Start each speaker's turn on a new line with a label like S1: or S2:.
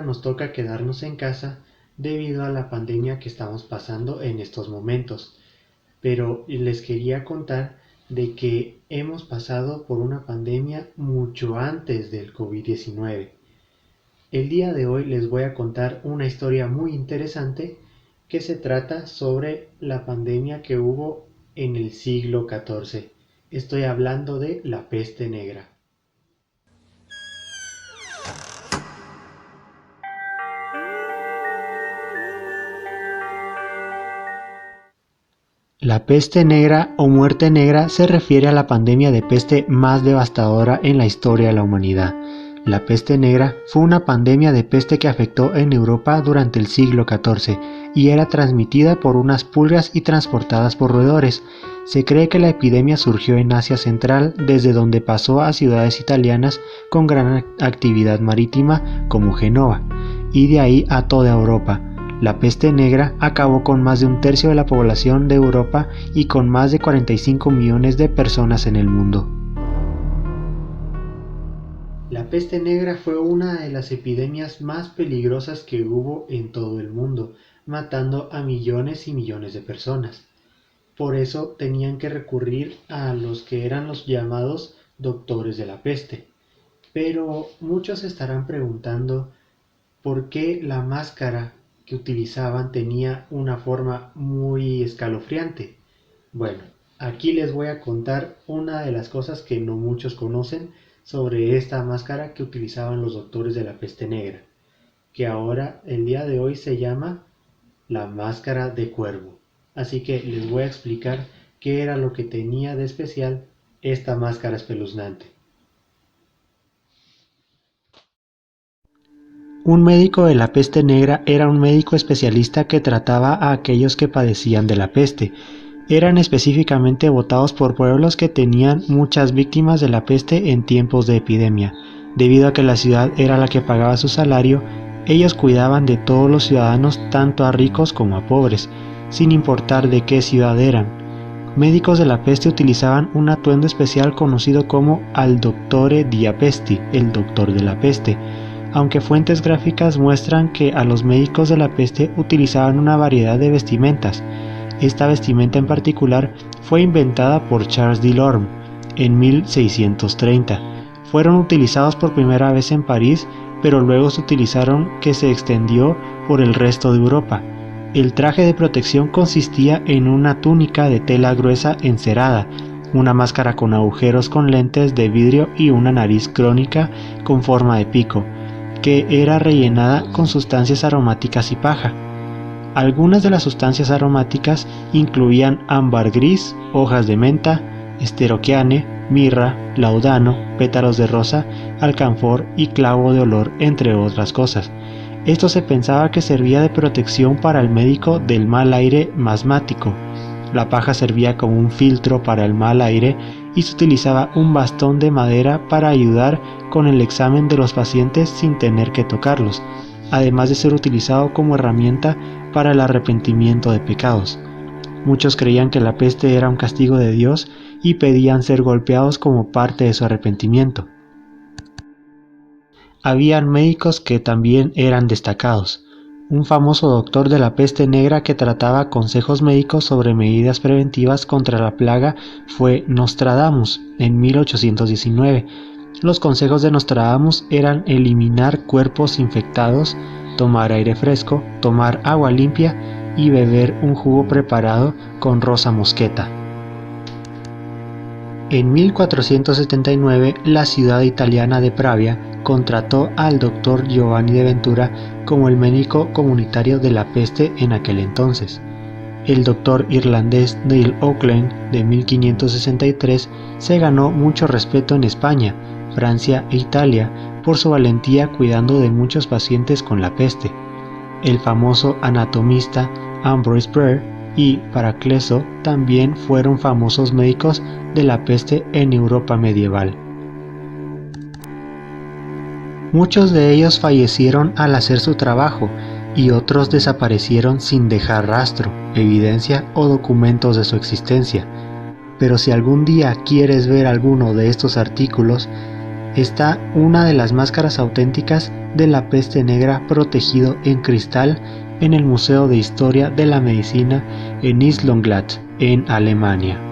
S1: nos toca quedarnos en casa debido a la pandemia que estamos pasando en estos momentos. Pero les quería contar de que hemos pasado por una pandemia mucho antes del COVID-19. El día de hoy les voy a contar una historia muy interesante que se trata sobre la pandemia que hubo en el siglo XIV. Estoy hablando de la peste negra. La peste negra o muerte negra se refiere a la pandemia de peste más devastadora en la historia de la humanidad. La peste negra fue una pandemia de peste que afectó en Europa durante el siglo XIV y era transmitida por unas pulgas y transportadas por roedores. Se cree que la epidemia surgió en Asia Central, desde donde pasó a ciudades italianas con gran actividad marítima como Génova, y de ahí a toda Europa. La peste negra acabó con más de un tercio de la población de Europa y con más de 45 millones de personas en el mundo. La peste negra fue una de las epidemias más peligrosas que hubo en todo el mundo, matando a millones y millones de personas. Por eso tenían que recurrir a los que eran los llamados doctores de la peste. Pero muchos estarán preguntando por qué la máscara que utilizaban tenía una forma muy escalofriante. Bueno, aquí les voy a contar una de las cosas que no muchos conocen sobre esta máscara que utilizaban los doctores de la peste negra, que ahora, el día de hoy, se llama la máscara de cuervo. Así que les voy a explicar qué era lo que tenía de especial esta máscara espeluznante. Un médico de la peste negra era un médico especialista que trataba a aquellos que padecían de la peste. Eran específicamente votados por pueblos que tenían muchas víctimas de la peste en tiempos de epidemia. Debido a que la ciudad era la que pagaba su salario, ellos cuidaban de todos los ciudadanos, tanto a ricos como a pobres, sin importar de qué ciudad eran. Médicos de la peste utilizaban un atuendo especial conocido como al Doctore dia Pesti, el doctor de la peste, aunque fuentes gráficas muestran que a los médicos de la peste utilizaban una variedad de vestimentas. Esta vestimenta en particular fue inventada por Charles Delorme en 1630. Fueron utilizados por primera vez en París, pero luego se utilizaron que se extendió por el resto de Europa. El traje de protección consistía en una túnica de tela gruesa encerada, una máscara con agujeros con lentes de vidrio y una nariz crónica con forma de pico, que era rellenada con sustancias aromáticas y paja. Algunas de las sustancias aromáticas incluían ámbar gris, hojas de menta, esteroquiane, mirra, laudano, pétalos de rosa, alcanfor y clavo de olor, entre otras cosas. Esto se pensaba que servía de protección para el médico del mal aire masmático. La paja servía como un filtro para el mal aire y se utilizaba un bastón de madera para ayudar con el examen de los pacientes sin tener que tocarlos, además de ser utilizado como herramienta para el arrepentimiento de pecados. Muchos creían que la peste era un castigo de Dios y pedían ser golpeados como parte de su arrepentimiento. Habían médicos que también eran destacados. Un famoso doctor de la peste negra que trataba consejos médicos sobre medidas preventivas contra la plaga fue Nostradamus en 1819. Los consejos de Nostradamus eran eliminar cuerpos infectados, tomar aire fresco, tomar agua limpia y beber un jugo preparado con rosa mosqueta. En 1479, la ciudad italiana de Pravia contrató al doctor Giovanni de Ventura como el médico comunitario de la peste en aquel entonces. El doctor irlandés Neil Auckland, de 1563, se ganó mucho respeto en España, Francia e Italia por su valentía cuidando de muchos pacientes con la peste. El famoso anatomista Ambrose Bierce y Paracleso también fueron famosos médicos de la peste en Europa medieval. Muchos de ellos fallecieron al hacer su trabajo y otros desaparecieron sin dejar rastro, evidencia o documentos de su existencia. Pero si algún día quieres ver alguno de estos artículos, está una de las máscaras auténticas de la peste negra protegido en cristal en el Museo de Historia de la Medicina en Islonglatt, en Alemania.